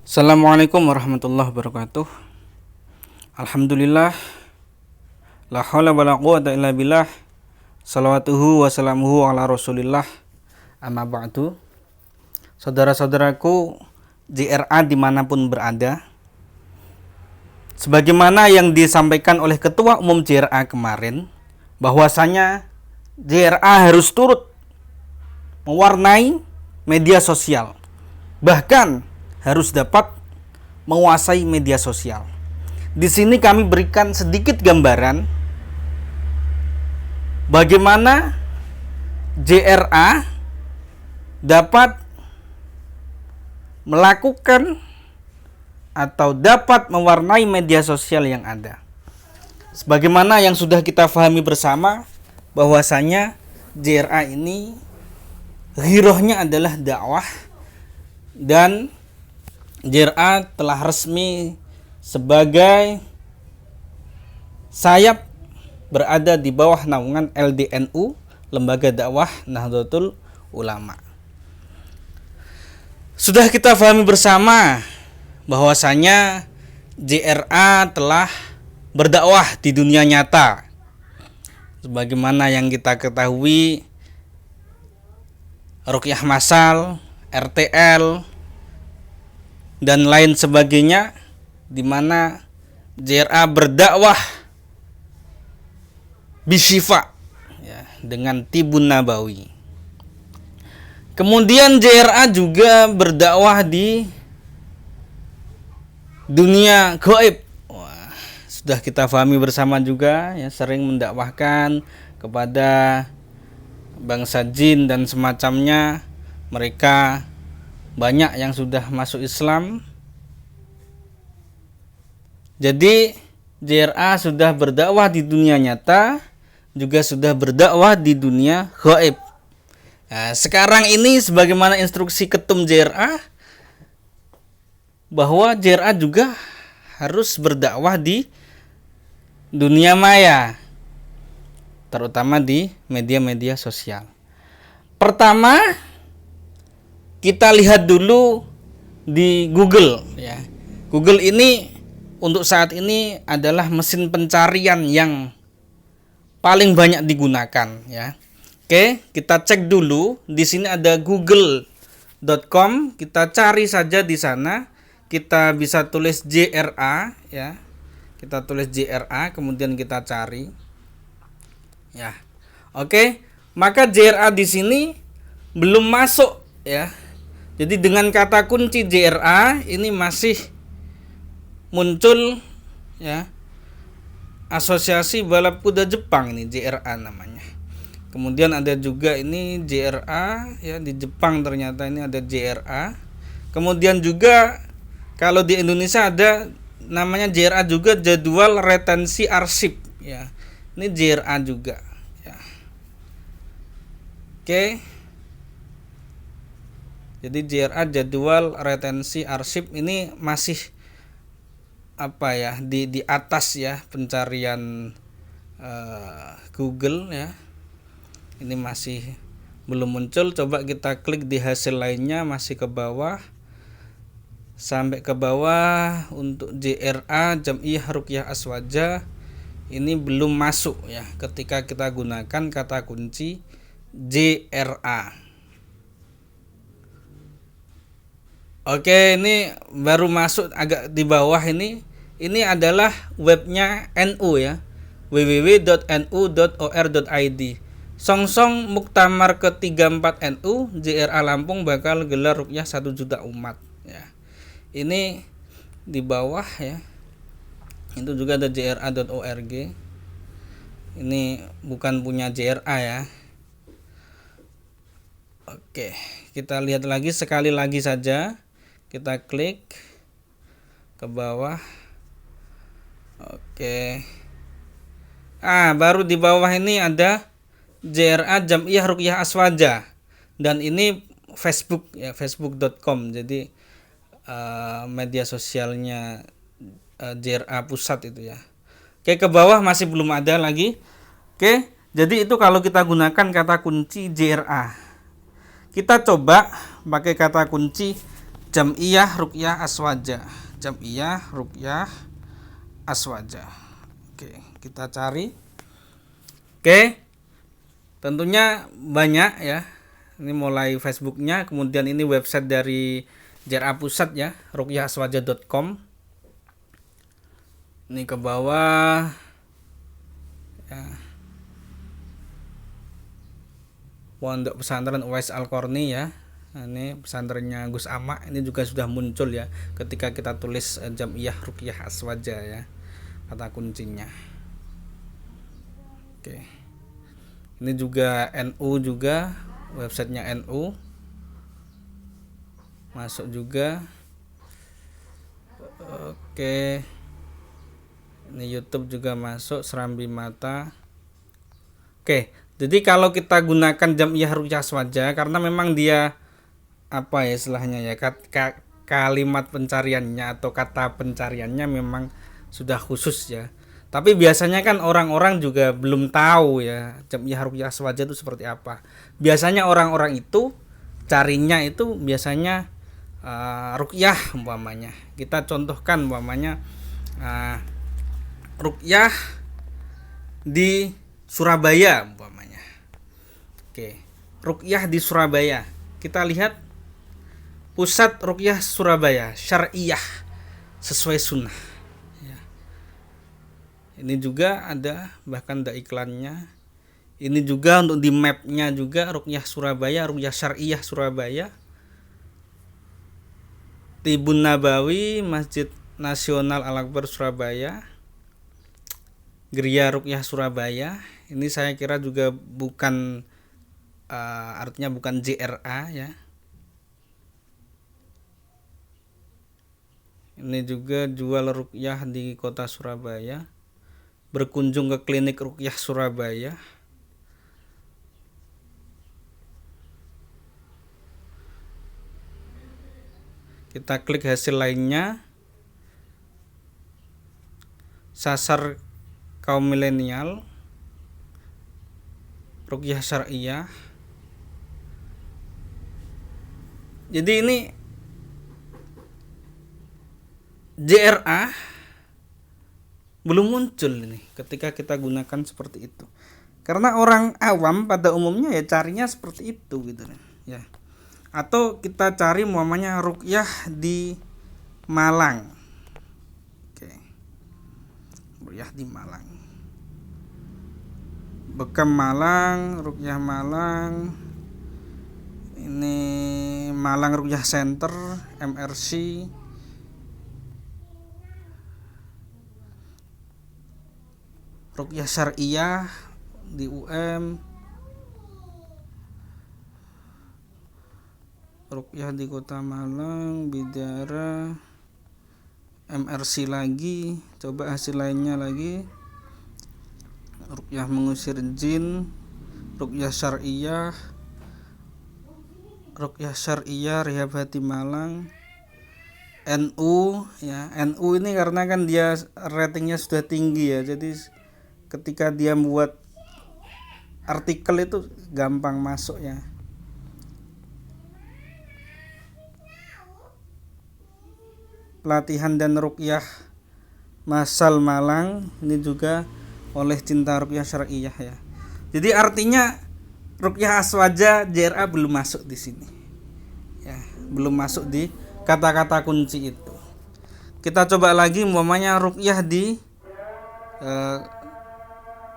Assalamualaikum warahmatullahi wabarakatuh. Alhamdulillah, la haula wala quwata illa billah. Salawatuhu wa salamuhu ala Rasulillah. Amma ba'du. Saudara-saudaraku JRA dimanapun berada, sebagaimana yang disampaikan oleh Ketua Umum JRA kemarin, bahwasanya JRA harus turut mewarnai media sosial, bahkan harus dapat menguasai media sosial. Di sini kami berikan sedikit gambaran bagaimana JRA dapat melakukan atau dapat mewarnai media sosial yang ada. Sebagaimana yang sudah kita pahami bersama, bahwasanya JRA ini ghirohnya adalah dakwah, dan JRA telah resmi sebagai sayap berada di bawah naungan LDNU, Lembaga Dakwah Nahdlatul Ulama. Sudah kita pahami bersama bahwasanya JRA telah berdakwah di dunia nyata. Sebagaimana yang kita ketahui, ruqyah massal, RTL, dan lain sebagainya, di mana JRA berdakwah bisyifa, ya, dengan tibun nabawi. Kemudian JRA juga berdakwah di dunia gaib. Wah, sudah kita pahami bersama juga, ya, sering mendakwahkan kepada bangsa jin dan semacamnya. Mereka banyak yang sudah masuk Islam. Jadi JRA sudah berdakwah di dunia nyata, juga sudah berdakwah di dunia gaib. Nah, sekarang ini sebagaimana instruksi ketum JRA, bahwa JRA juga harus berdakwah di dunia maya, terutama di media-media sosial. Pertama, kita lihat dulu di Google, ya. Google ini untuk saat ini adalah mesin pencarian yang paling banyak digunakan, ya. Oke, kita cek dulu. Di sini ada google.com. Kita cari saja di sana. Kita bisa tulis JRA, ya. Kita tulis JRA, kemudian kita cari. Ya. Oke, maka JRA di sini belum masuk, ya. Jadi dengan kata kunci JRA ini masih muncul, ya, Asosiasi Balap Kuda Jepang, ini JRA namanya. Kemudian ada juga ini JRA, ya, di Jepang ternyata ini ada JRA. Kemudian juga kalau di Indonesia ada namanya JRA juga, Jadwal Retensi Arsip, ya. Ini JRA juga, ya. Oke. Jadi JRA, Jadwal Retensi Arsip, ini masih apa ya, di atas, ya, pencarian Google, ya. Ini masih belum muncul. Coba kita klik di hasil lainnya, masih ke bawah. Sampai ke bawah untuk JRA, Jam'iyah Ruqyah Aswaja, ini belum masuk, ya, ketika kita gunakan kata kunci JRA. Oke, ini baru masuk agak di bawah ini. Ini adalah webnya NU, ya, www.nu.or.id. Songsong Muktamar ke-34 NU, JRA Lampung bakal gelar ruqyah 1 juta umat, ya. Ini di bawah, ya. Itu juga ada jra.org. Ini bukan punya JRA, ya. Oke, kita lihat lagi sekali lagi saja. Kita klik ke bawah. Oke. Baru di bawah ini ada JRA Jam'iyah Ruqyah Aswaja, dan ini Facebook, ya, facebook.com. Jadi media sosialnya JRA pusat itu, ya. Oke, ke bawah masih belum ada lagi. Oke, jadi itu kalau kita gunakan kata kunci JRA. Kita coba pakai kata kunci Jam'iyah Ruqyah Aswaja. Jam'iyah Ruqyah Aswaja. Oke, kita cari. Oke. Tentunya banyak ya. Ini mulai Facebooknya, kemudian ini website dari JRA Pusat ya, ruqyahaswaja.com. Ini ke bawah ya. Pondok Pesantren Uwais Al-Qarni ya. Nah, ini pesantrennya Gus Ama, ini juga sudah muncul ya ketika kita tulis Jam'iyah Ruqyah Aswaja ya, kata kuncinya. Oke. Ini juga NU juga, websitenya NU. Masuk juga. Oke. Ini YouTube juga masuk, Serambi Mata. Oke. Jadi kalau kita gunakan Jam'iyah Ruqyah Aswaja karena memang dia apa ya istilahnya ya, kalimat pencariannya atau kata pencariannya memang sudah khusus ya. Tapi biasanya kan orang-orang juga belum tahu ya Jam'iyah Ruqyah Aswaja itu seperti apa. Biasanya orang-orang itu carinya itu biasanya ruqyah umpamanya. Kita contohkan umpamanya ruqyah di Surabaya umpamanya. Oke, ruqyah di Surabaya. Kita lihat Pusat Ruqyah Surabaya, syariah sesuai sunnah. Ya. Ini juga ada bahkan ada iklannya. Ini juga untuk di mapnya juga Ruqyah Surabaya, Ruqyah Syariah Surabaya. Tibun Nabawi, Masjid Nasional Al-Akbar Surabaya, Geria Ruqyah Surabaya. Ini saya kira juga bukan artinya bukan JRA ya. Ini juga jual ruqyah di kota Surabaya. Berkunjung ke klinik ruqyah Surabaya. Kita klik hasil lainnya. Sasar kaum milenial. Ruqyah syariah. Jadi ini JRA belum muncul ini ketika kita gunakan seperti itu. Karena orang awam pada umumnya ya carinya seperti itu gitu ya. Atau kita cari umpamanya ruqyah di Malang. Oke. Ruqyah di Malang. Bekam Malang, ruqyah Malang. Ini Malang Ruqyah Center, MRC. Ruqyah Syariah di UM. Ruqyah di Kota Malang, Bidara, MRC lagi. Coba hasil lainnya lagi. Ruqyah mengusir jin, Ruqyah Syariah, Ruqyah Syariah Rehab Hati Malang. NU ya, NU ini karena kan dia ratingnya sudah tinggi ya, jadi ketika dia membuat artikel itu gampang masuk ya. Pelatihan dan ruqyah Masal Malang, ini juga oleh Cinta Ruqyah Syariah ya. Jadi artinya Ruqyah Aswaja JRA belum masuk di sini. Ya, belum masuk di kata-kata kunci itu. Kita coba lagi umpamanya ruqyah di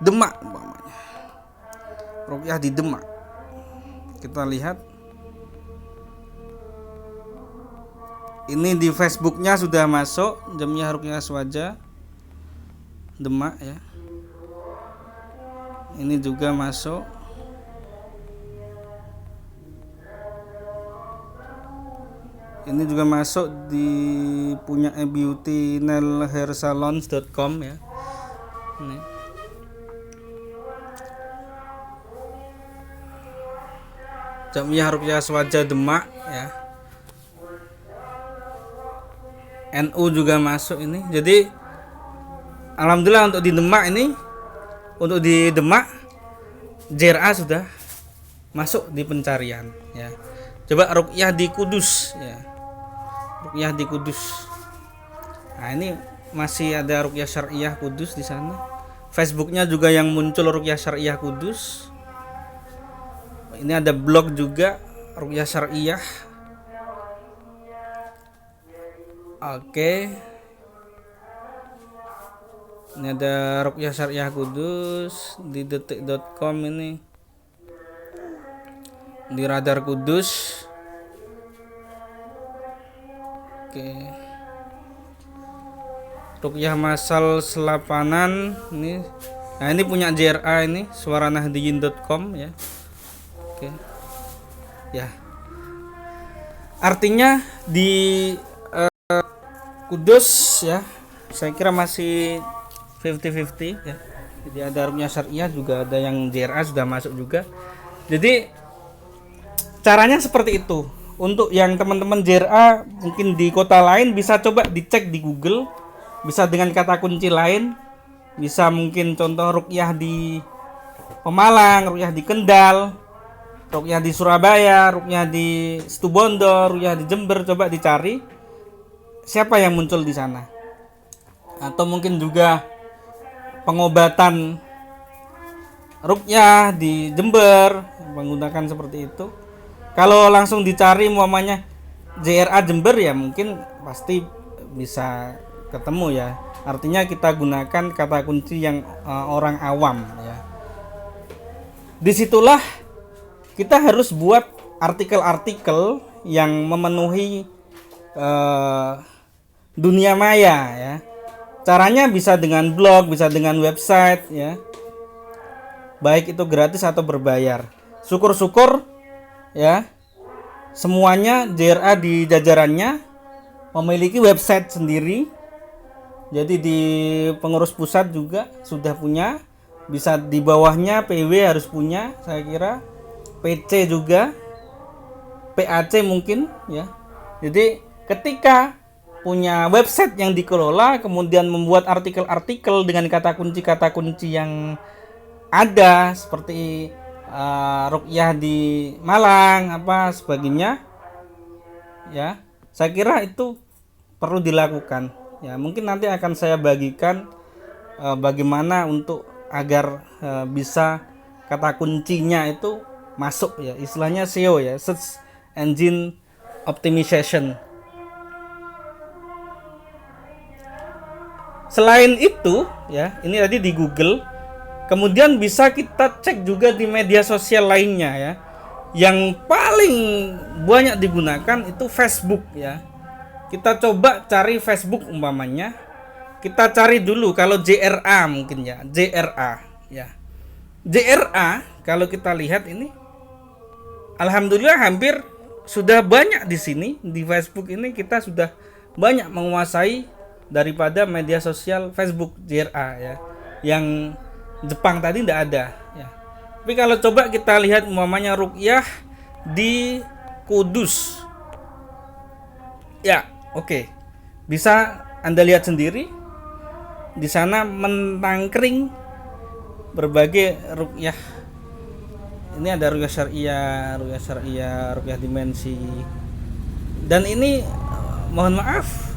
Demak umpamanya. Ruqyah di Demak. Kita lihat. Ini di Facebooknya sudah masuk Jam'iyah Ruqyah Aswaja Demak ya. Ini juga masuk. Ini juga masuk di punya beautynailhairsalons.com ya. Ini. Jam'iyah Ruqyah Aswaja Demak ya. NU juga masuk ini. Jadi alhamdulillah untuk di Demak ini, untuk di Demak JRA sudah masuk di pencarian ya. Coba ruqyah di Kudus ya. ruqyah di Kudus. Nah, ini masih ada ruqyah syariah Kudus di sana. Facebooknya juga yang muncul ruqyah syariah Kudus. Ini ada blog juga ruqyah syariah. Oke. Ini ada ruqyah syariah Kudus di detik.com ini. Di Radar Kudus. Oke. Ruqyah Masal Selapanan ini. Nah, ini punya JRA ini, suaranahdiyin.com ya. Oke. Ya. Artinya di Kudus ya, saya kira masih 50-50 ya. Jadi ada ruqyah syariah, juga ada yang JRA sudah masuk juga. Jadi caranya seperti itu. Untuk yang teman-teman JRA mungkin di kota lain bisa coba dicek di Google. Bisa dengan kata kunci lain, bisa mungkin contoh ruqyah di Pemalang, ruqyah di Kendal, ruqyah di Surabaya, ruqyah di Situbondo, ruqyah di Jember, coba dicari siapa yang muncul di sana. Atau mungkin juga pengobatan ruqyah di Jember menggunakan seperti itu. Kalau langsung dicari umpamanya JRA Jember ya mungkin pasti bisa ketemu ya. Artinya kita gunakan kata kunci yang orang awam ya. Disitulah kita harus buat artikel-artikel yang memenuhi dunia maya ya. Caranya bisa dengan blog, bisa dengan website ya. Baik itu gratis atau berbayar. Syukur-syukur ya. Semuanya JRA di jajarannya memiliki website sendiri. Jadi di pengurus pusat juga sudah punya, bisa di bawahnya PW harus punya, saya kira PC juga, PAC mungkin ya. Jadi ketika punya website yang dikelola, kemudian membuat artikel-artikel dengan kata kunci yang ada seperti ruqyah di Malang apa sebagainya ya, saya kira itu perlu dilakukan. Ya, mungkin nanti akan saya bagikan bagaimana untuk agar bisa kata kuncinya itu masuk ya, istilahnya SEO ya, Search Engine Optimization. Selain itu ya, ini tadi di Google, kemudian bisa kita cek juga di media sosial lainnya ya. Yang paling banyak digunakan itu Facebook ya. Kita coba cari Facebook umpamanya. Kita cari dulu kalau JRA mungkin ya, JRA ya. JRA kalau kita lihat ini alhamdulillah hampir sudah banyak di sini di Facebook ini, kita sudah banyak menguasai daripada media sosial Facebook JRA ya. Yang Jepang tadi tidak ada ya. Tapi kalau coba kita lihat umpamanya ruqyah di Kudus. Ya, oke. Bisa Anda lihat sendiri. Di sana menangkring berbagai ruqyah. Ini ada ruqyah syariah, ruqyah dimensi. Dan ini mohon maaf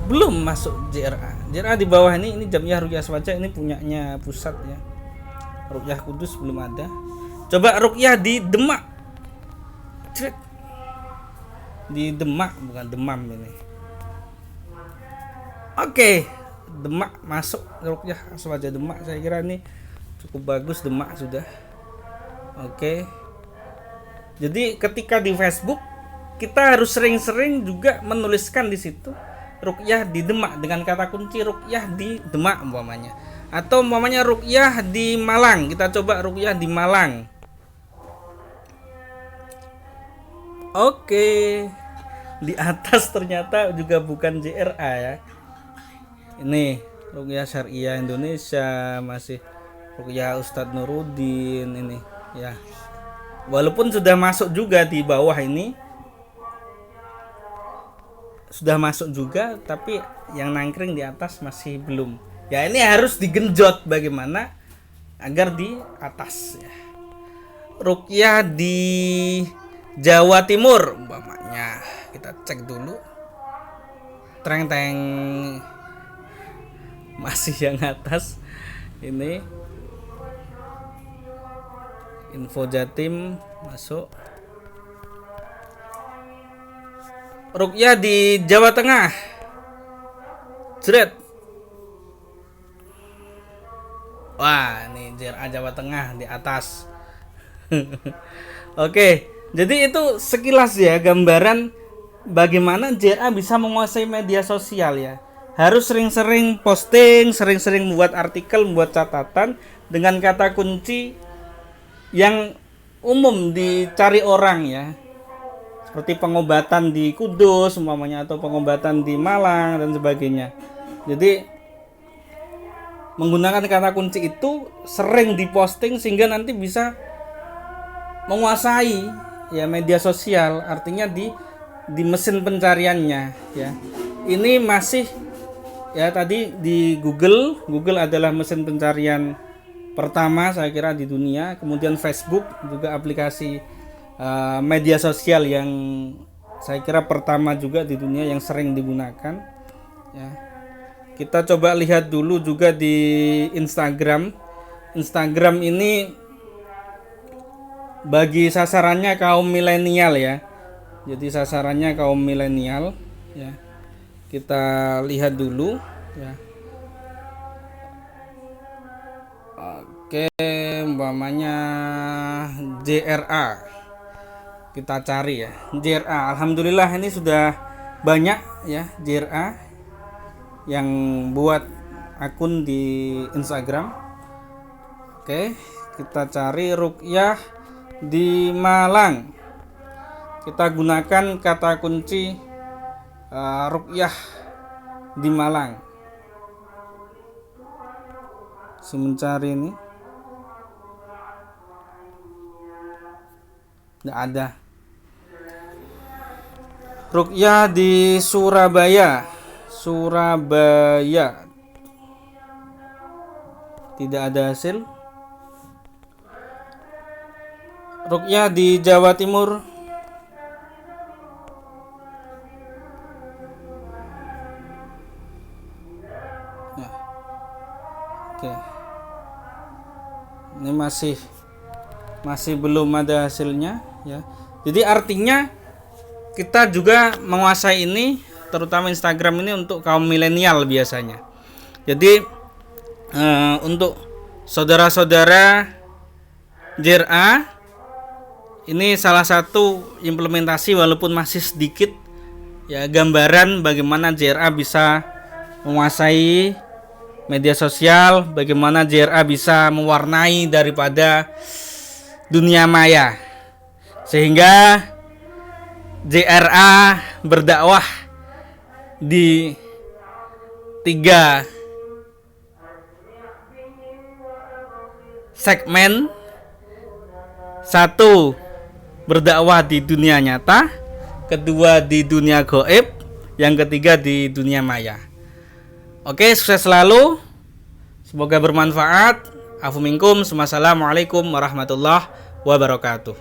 belum masuk JRA. JRA di bawah ini Jamiah Ruqyah Swaja, ini punyanya pusat ya. Ruqyah Kudus belum ada. Coba ruqyah di Demak. Di Demak, bukan Demam ini. Oke, Demak masuk ruqyah Swaja Demak. Saya kira ini cukup bagus, Demak sudah. Oke. Jadi ketika di Facebook kita harus sering-sering juga menuliskan di situ ruqyah di Demak dengan kata kunci ruqyah di Demak umpamanya. Atau umpamanya ruqyah di Malang, kita coba ruqyah di Malang. Oke. Di atas ternyata juga bukan JRA ya. Ini ruqyah syariah Indonesia, masih ruqyah Ustadz Nuruddin ini ya. Walaupun sudah masuk juga di bawah ini, sudah masuk juga, tapi yang nangkring di atas masih belum. Ya ini harus digenjot bagaimana agar di atas ya. Ruqyah di Jawa Timur umpamanya kita cek dulu. Treng teng, masih yang atas ini. Info Jatim masuk. Ruqyah di Jawa Tengah. Jret. Wah, ini JRA Jawa Tengah di atas. Oke, jadi itu sekilas ya gambaran bagaimana JRA bisa menguasai media sosial ya. Harus sering-sering posting, sering-sering membuat artikel, membuat catatan dengan kata kunci yang umum dicari orang ya. Seperti pengobatan di Kudus umpamanya, atau pengobatan di Malang dan sebagainya. Jadi menggunakan kata kunci itu sering diposting sehingga nanti bisa menguasai ya media sosial, artinya di mesin pencariannya ya. Ini masih ya tadi di Google adalah mesin pencarian pertama saya kira di dunia, kemudian Facebook juga aplikasi media sosial yang saya kira pertama juga di dunia yang sering digunakan ya. Kita coba lihat dulu juga di Instagram. Instagram ini bagi sasarannya kaum milenial ya. Jadi sasarannya kaum milenial ya. Kita lihat dulu ya. Oke, umpamanya JRA. Kita cari ya. JRA. Alhamdulillah ini sudah banyak ya JRA yang buat akun di Instagram. Oke, kita cari Ruqyah di Malang. Kita gunakan kata kunci Ruqyah di Malang. Saya mencari ini. Nggak ada. Ruqyah di Surabaya. Tidak ada hasil. Ruqyah di Jawa Timur. Ya. Oke. Ini masih belum ada hasilnya ya. Jadi artinya kita juga menguasai ini, terutama Instagram ini untuk kaum milenial biasanya. Jadi untuk saudara-saudara JRA, ini salah satu implementasi walaupun masih sedikit ya, gambaran bagaimana JRA bisa menguasai media sosial, bagaimana JRA bisa mewarnai daripada dunia maya, sehingga JRA berdakwah di 3 segmen. 1, berdakwah di dunia nyata, kedua di dunia gaib, yang ketiga di dunia maya. Oke, sukses selalu, semoga bermanfaat. Afu minkum, assalamualaikum warahmatullahi wabarakatuh.